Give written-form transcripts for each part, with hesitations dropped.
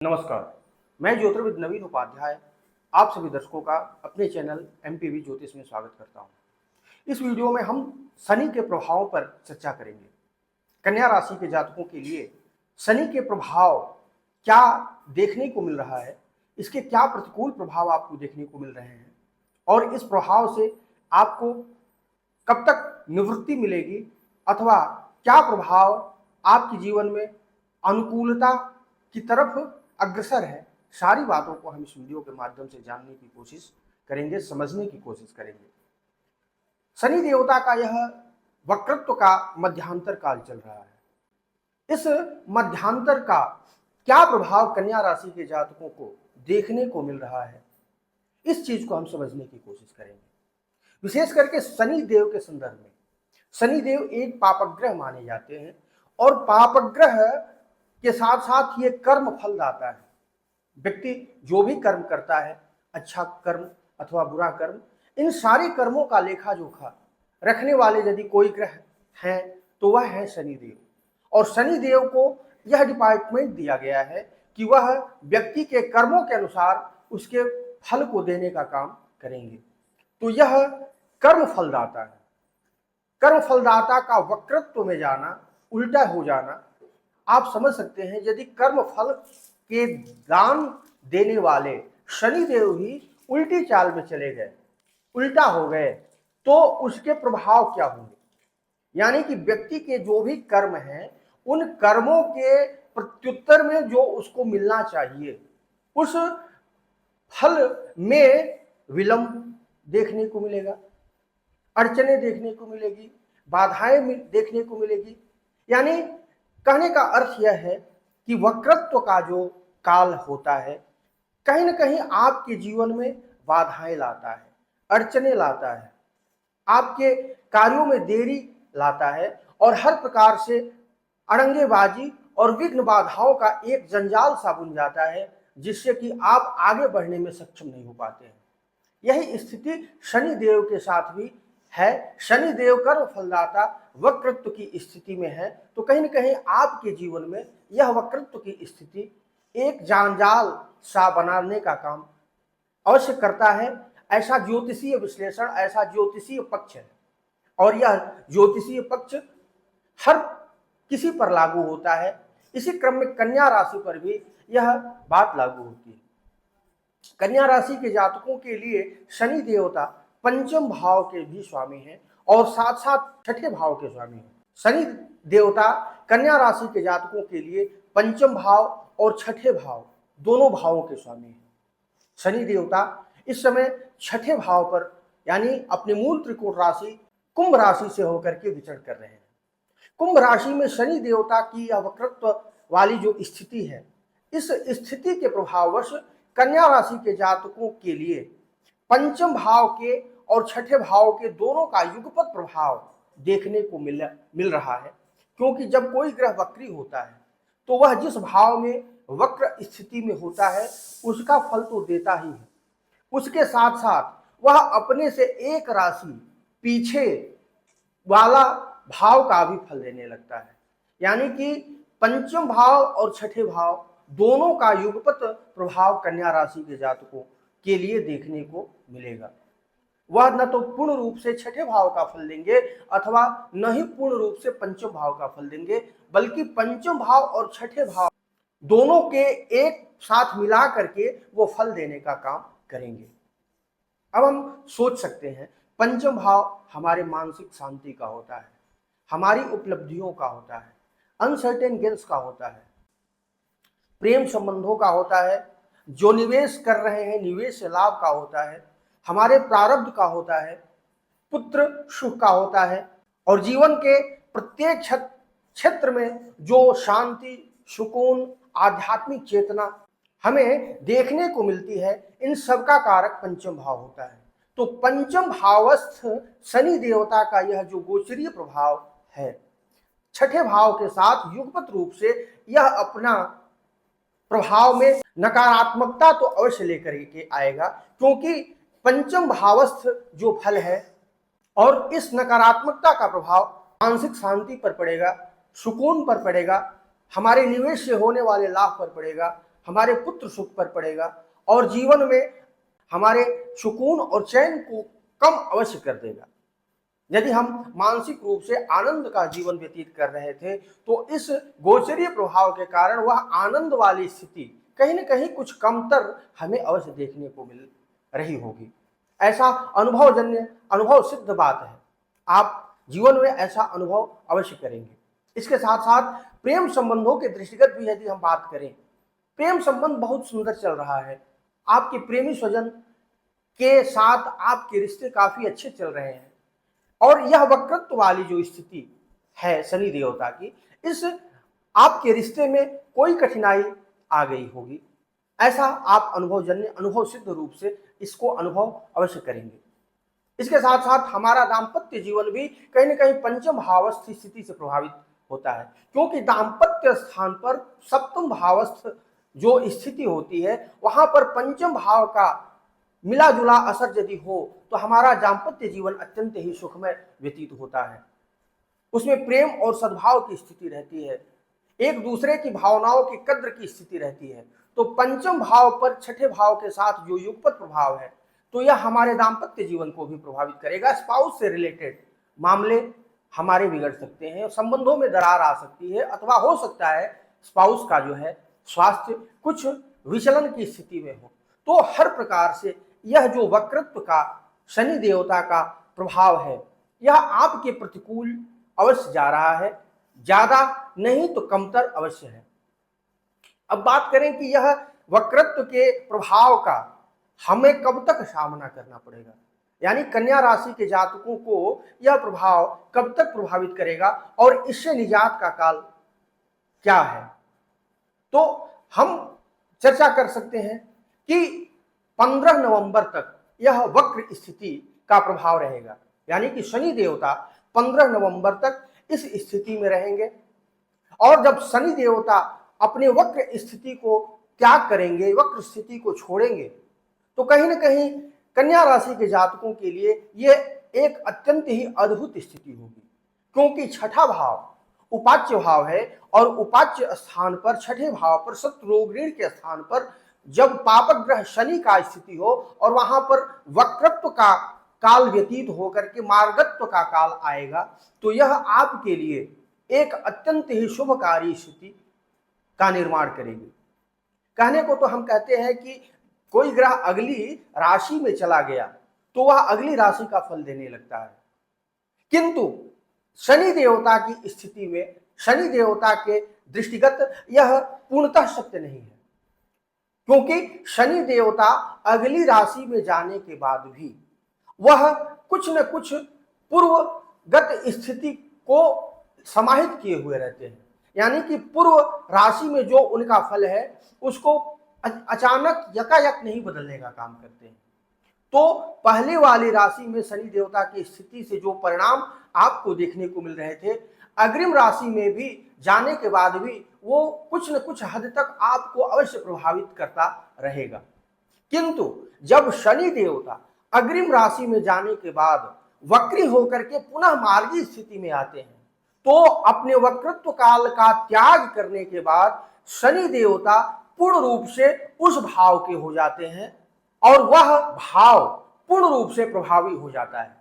नमस्कार, मैं ज्योतिर्विद नवीन उपाध्याय आप सभी दर्शकों का अपने चैनल एमपीवी ज्योतिष में स्वागत करता हूं। इस वीडियो में हम शनि के प्रभावों पर चर्चा करेंगे। कन्या राशि के जातकों के लिए शनि के प्रभाव क्या देखने को मिल रहा है, इसके क्या प्रतिकूल प्रभाव आपको देखने को मिल रहे हैं और इस प्रभाव से आपको कब तक निवृत्ति मिलेगी अथवा क्या प्रभाव आपके जीवन में अनुकूलता की तरफ अग्रसर है। सारी बातों को हम इस वीडियो के माध्यम से जानने की कोशिश करेंगे, समझने की कोशिश करेंगे। शनि देवता का यह वक्रत्व का मध्यांतर काल चल रहा है। इस मध्यांतर का क्या प्रभाव कन्या राशि के जातकों को देखने को मिल रहा है, इस चीज को हम समझने की कोशिश करेंगे। विशेष करके शनि देव के संदर्भ में शनि देव एक पापग्रह माने जाते हैं और पापग्रह के साथ साथ ये कर्म फलदाता है। व्यक्ति जो भी कर्म करता है, अच्छा कर्म अथवा बुरा कर्म, इन सारे कर्मों का लेखा जोखा रखने वाले यदि कोई ग्रह हैं तो वह है शनिदेव। और शनिदेव को यह डिपार्टमेंट दिया गया है कि वह व्यक्ति के कर्मों के अनुसार उसके फल को देने का काम करेंगे। तो यह कर्म फलदाता है। कर्म फलदाता का वक्रत्व में जाना, उल्टा हो जाना, आप समझ सकते हैं। यदि कर्म फल के दान देने वाले शनिदेव ही उल्टी चाल में चले गए, उल्टा हो गए, तो उसके प्रभाव क्या होंगे। यानी कि व्यक्ति के जो भी कर्म हैं, उन कर्मों के प्रत्युत्तर में जो उसको मिलना चाहिए, उस फल में विलंब देखने को मिलेगा, अड़चने देखने को मिलेगी, बाधाएं देखने को मिलेगी। यानी कहने का अर्थ यह है कि वक्रत्व का जो काल होता है, कहीं ना कहीं आपके जीवन में बाधाएं लाता है, अड़चने लाता है, आपके कार्यों में देरी लाता है और हर प्रकार से अड़ंगेबाजी और विघ्न बाधाओं का एक जंजाल सा बुन जाता है, जिससे कि आप आगे बढ़ने में सक्षम नहीं हो पाते हैं। यही स्थिति शनि देव के साथ भी है। शनि देव कर्म फलदाता वक्रत्व की स्थिति में है, तो कहीं न कहीं आपके जीवन में यह वक्रत्व की स्थिति एक जंजाल सा बनाने का काम अवश्य करता है। ऐसा ज्योतिषीय विश्लेषण, ऐसा ज्योतिषीय पक्ष है और यह ज्योतिषीय पक्ष हर किसी पर लागू होता है। इसी क्रम में कन्या राशि पर भी यह बात लागू होती है। कन्या राशि के जातकों के लिए शनि देवता पंचम भाव के भी स्वामी हैं और साथ साथ छठे भाव के स्वामी हैं। शनि देवता कन्या राशि के जातकों के लिए पंचम भाव और छठे भाव दोनों भावों के स्वामी हैं। शनि देवता इस समय छठे भाव पर यानी अपने मूल त्रिकोण राशि कुंभ राशि से होकर के विचरण कर रहे हैं। कुंभ राशि में शनि देवता की यह वक्रत्व वाली जो स्थिति है, इस स्थिति के प्रभाववश कन्या राशि के जातकों के लिए पंचम भाव के और छठे भाव के दोनों का युगपत प्रभाव देखने को मिल रहा है। क्योंकि जब कोई ग्रह वक्री होता है तो वह जिस भाव में वक्र स्थिति में होता है उसका फल तो देता ही है, उसके साथ साथ वह अपने से एक राशि पीछे वाला भाव का भी फल देने लगता है। यानी कि पंचम भाव और छठे भाव दोनों का युगपत प्रभाव कन्या राशि के जातकों के लिए देखने को मिलेगा। वह न तो पूर्ण रूप से छठे भाव का फल देंगे अथवा न ही पूर्ण रूप से पंचम भाव का फल देंगे, बल्कि पंचम भाव और छठे भाव दोनों के एक साथ मिला करके वो फल देने का काम करेंगे। अब हम सोच सकते हैं, पंचम भाव हमारे मानसिक शांति का होता है, हमारी उपलब्धियों का होता है, अनसर्टेन गेन्स का होता है, प्रेम संबंधों का होता है, जो निवेश कर रहे हैं निवेश से लाभ का होता है, हमारे प्रारब्ध का होता है, पुत्र सुख का होता है और जीवन के प्रत्येक क्षेत्र में जो शांति, सुकून, आध्यात्मिक चेतना हमें देखने को मिलती है, इन सब का कारक पंचम भाव होता है। तो पंचम भावस्थ शनि देवता का यह जो गोचरीय प्रभाव है, छठे भाव के साथ युगपत रूप से यह अपना प्रभाव में नकारात्मकता तो अवश्य लेकर के आएगा, क्योंकि पंचम भावस्थ जो फल है और इस नकारात्मकता का प्रभाव मानसिक शांति पर पड़ेगा, सुकून पर पड़ेगा, हमारे निवेश से होने वाले लाभ पर पड़ेगा, हमारे पुत्र सुख पर पड़ेगा और जीवन में हमारे सुकून और चैन को कम अवश्य कर देगा। यदि हम मानसिक रूप से आनंद का जीवन व्यतीत कर रहे थे तो इस गोचरीय प्रभाव के कारण वह आनंद वाली स्थिति कहीं न कहीं कुछ कमतर हमें अवश्य देखने को मिल रही होगी। ऐसा अनुभवजन्य अनुभव सिद्ध बात है, आप जीवन में ऐसा अनुभव अवश्य करेंगे। इसके साथ साथ प्रेम संबंधों के दृष्टिगत भी यदि हम बात करें, प्रेम संबंध बहुत सुंदर चल रहा है, आपके प्रेमी स्वजन के साथ आपके रिश्ते काफी अच्छे चल रहे हैं और यह वक्रत्व वाली जो स्थिति है शनि देवता की, इस आपके रिश्ते में कोई कठिनाई आ गई होगी, ऐसा आप अनुभवजन्य अनुभव सिद्ध रूप से इसको अनुभव अवश्य करेंगे। इसके साथ साथ हमारा दाम्पत्य जीवन भी कहीं न कहीं पंचम भावस्थ स्थिति से प्रभावित होता है, क्योंकि दाम्पत्य स्थान पर सप्तम भावस्थ जो स्थिति होती है वहां पर पंचम भाव का मिला जुला असर यदि हो तो हमारा दाम्पत्य जीवन अत्यंत ही सुखमय व्यतीत होता है। उसमें प्रेम और सद्भाव की स्थिति रहती है, एक दूसरे की भावनाओं की कद्र की स्थिति रहती है। तो पंचम भाव पर छठे भाव के साथ जो युगपत प्रभाव है तो यह हमारे दाम्पत्य जीवन को भी प्रभावित करेगा। स्पाउस से रिलेटेड मामले हमारे बिगड़ सकते हैं, संबंधों में दरार आ सकती है, अथवा हो सकता है स्पाउस का जो है स्वास्थ्य कुछ विचलन की स्थिति में हो। तो हर प्रकार से यह जो वक्रत्व का शनि देवता का प्रभाव है यह आपके प्रतिकूल अवश्य जा रहा है, ज्यादा नहीं तो कमतर अवश्य है। अब बात करें कि यह वक्रत्व के प्रभाव का हमें कब तक सामना करना पड़ेगा, यानी कन्या राशि के जातकों को यह प्रभाव कब तक प्रभावित करेगा और इससे निजात का काल क्या है। तो हम चर्चा कर सकते हैं कि 15 नवंबर तक यह वक्र स्थिति का प्रभाव रहेगा, यानी कि शनि देवता 15 नवंबर तक इस स्थिति में रहेंगे और जब शनि देवता अपने वक्र स्थिति को त्याग करेंगे, वक्र स्थिति को छोड़ेंगे, तो कहीं ना कहीं कन्या राशि के जातकों के लिए यह एक अत्यंत ही अद्भुत स्थिति होगी, क्योंकि छठा भाव उपाच्य भाव है और उपाच्य स्थान पर छठे भाव पर शत्रु रोग ऋण के स्थान पर जब पापक ग्रह शनि का स्थिति हो और वहां पर वक्रत्व का काल व्यतीत होकर के मार्गत्व का काल आएगा, तो यह आपके लिए एक अत्यंत ही शुभकारी स्थिति का निर्माण करेगी। कहने को तो हम कहते हैं कि कोई ग्रह अगली राशि में चला गया तो वह अगली राशि का फल देने लगता है, किंतु शनि देवता की स्थिति में शनि देवता के दृष्टिगत यह पूर्णतः सत्य नहीं है, क्योंकि शनि देवता अगली राशि में जाने के बाद भी वह कुछ न कुछ पूर्वगत स्थिति को समाहित किए हुए रहते हैं, यानी कि पूर्व राशि में जो उनका फल है उसको अचानक यकायक नहीं बदलने का काम करते हैं। तो पहले वाली राशि में शनि देवता की स्थिति से जो परिणाम आपको देखने को मिल रहे थे, अग्रिम राशि में भी जाने के बाद भी वो कुछ न कुछ हद तक आपको अवश्य प्रभावित करता रहेगा। किंतु जब शनि देवता अग्रिम राशि में जाने के बाद वक्री होकर के पुनः मार्गी स्थिति में आते हैं, तो अपने वक्रत्व काल का त्याग करने के बाद शनि देवता पूर्ण रूप से उस भाव के हो जाते हैं और वह भाव पूर्ण रूप से प्रभावी हो जाता है।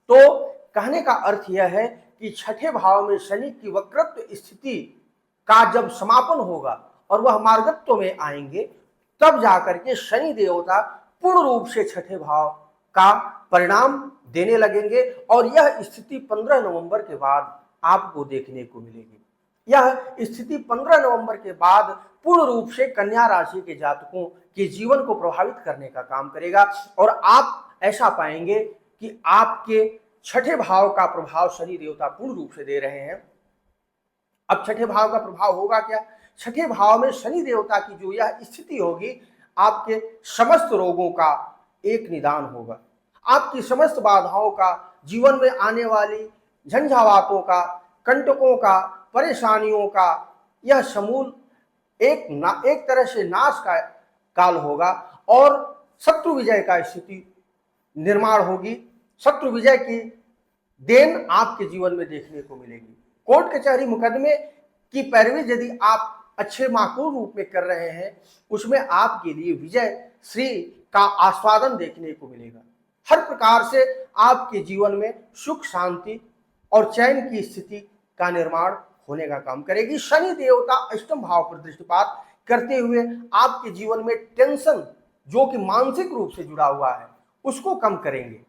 तो कहने का अर्थ यह है कि छठे भाव में शनि की वक्रत्व स्थिति का जब समापन होगा और वह मार्गत्व में आएंगे, तब जाकर के शनि देवता पूर्ण रूप से छठे भाव का परिणाम देने लगेंगे और यह स्थिति 15 नवंबर के बाद आपको देखने को मिलेगी। यह स्थिति 15 नवंबर के बाद पूर्ण रूप से कन्या राशि के जातकों के जीवन को प्रभावित करने का काम करेगा और आप ऐसा पाएंगे कि आपके छठे भाव का प्रभाव शनि देवता पूर्ण रूप से दे रहे हैं। अब छठे भाव का प्रभाव होगा क्या? छठे भाव में शनि देवता की जो यह स्थिति होगी, आपके समस्त रोगों का एक निदान होगा, आपकी समस्त बाधाओं का, जीवन में आने वाली झंझावातों का, कंटकों का, परेशानियों का यह समूल एक तरह से नाश का काल होगा और शत्रु विजय का स्थिति निर्माण होगी। शत्रु विजय की देन आपके जीवन में देखने को मिलेगी। कोर्ट कचहरी मुकदमे की पैरवी यदि आप अच्छे माकूल रूप में कर रहे हैं, उसमें आपके लिए विजय श्री का आस्वादन देखने को मिलेगा। हर प्रकार से आपके जीवन में सुख शांति और चैन की स्थिति का निर्माण होने का काम करेगी। शनि देवता अष्टम भाव पर दृष्टिपात करते हुए आपके जीवन में टेंशन जो कि मानसिक रूप से जुड़ा हुआ है उसको कम करेंगे,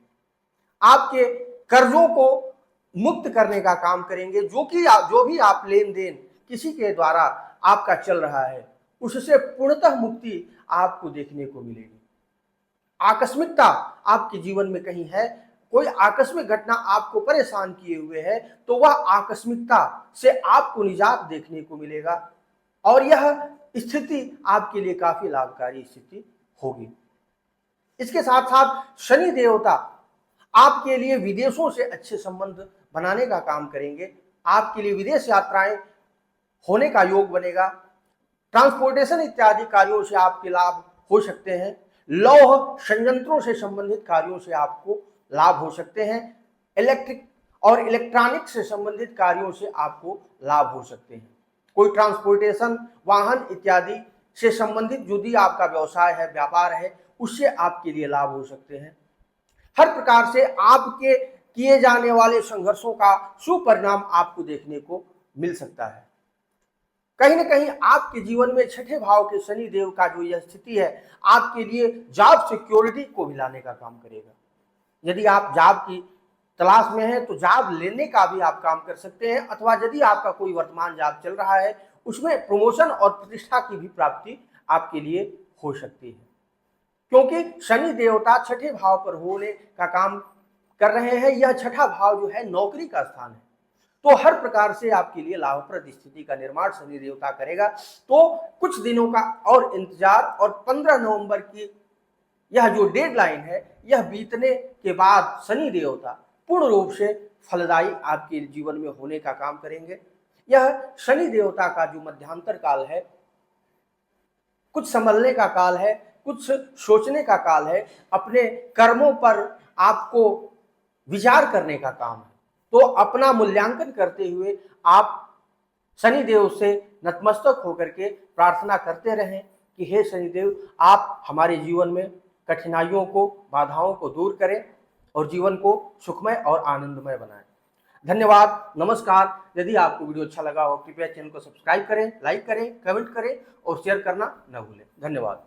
आपके कर्जों को मुक्त करने का काम करेंगे। जो भी आप लेन देन किसी के द्वारा आपका चल रहा है उससे पूर्णतः मुक्ति आपको देखने को मिलेगी। आकस्मिकता आपके जीवन में कहीं है, कोई आकस्मिक घटना आपको परेशान किए हुए है, तो वह आकस्मिकता से आपको निजात देखने को मिलेगा और यह स्थिति आपके लिए काफी लाभकारी स्थिति होगी। इसके साथ साथ शनि देवता आपके लिए विदेशों से अच्छे संबंध बनाने का काम करेंगे। आपके लिए विदेश यात्राएं होने का योग बनेगा। ट्रांसपोर्टेशन इत्यादि कार्यों से आपके लाभ हो सकते हैं। लौह संयंत्रों से संबंधित कार्यों से आपको लाभ हो सकते हैं। इलेक्ट्रिक और इलेक्ट्रॉनिक से संबंधित कार्यों से आपको लाभ हो सकते हैं। कोई ट्रांसपोर्टेशन वाहन इत्यादि से संबंधित यदि आपका व्यवसाय है, व्यापार है, उससे आपके लिए लाभ हो सकते हैं। हर प्रकार से आपके किए जाने वाले संघर्षों का सुपरिणाम आपको देखने को मिल सकता है। कहीं ना कहीं आपके जीवन में छठे भाव के शनि देव का जो यह स्थिति है आपके लिए जॉब सिक्योरिटी को भी लाने का काम करेगा। यदि आप जॉब की तलाश में हैं तो जॉब लेने का भी आप काम कर सकते हैं, अथवा यदि आपका कोई वर्तमान जॉब चल रहा है उसमें प्रमोशन और प्रतिष्ठा की भी प्राप्ति आपके लिए हो सकती है, क्योंकि शनि देवता छठे भाव पर होने का काम कर रहे हैं। यह छठा भाव जो है नौकरी का स्थान है, तो हर प्रकार से आपके लिए लाभप्रद स्थिति का निर्माण शनि देवता करेगा। तो कुछ दिनों का और इंतजार और 15 नवंबर की यह जो डेडलाइन है यह बीतने के बाद शनि देवता पूर्ण रूप से फलदायी आपके जीवन में होने का काम करेंगे। यह शनि देवता का जो मध्यांतर काल है, कुछ संभलने का काल है, कुछ सोचने का काल है, अपने कर्मों पर आपको विचार करने का काम है। तो अपना मूल्यांकन करते हुए आप शनिदेव से नतमस्तक होकर के प्रार्थना करते रहें कि हे शनिदेव, आप हमारे जीवन में कठिनाइयों को, बाधाओं को दूर करें और जीवन को सुखमय और आनंदमय बनाएं। धन्यवाद, नमस्कार। यदि आपको वीडियो अच्छा लगा हो कृपया चैनल को सब्सक्राइब करें, लाइक करें, कमेंट करें और शेयर करना न भूलें। धन्यवाद।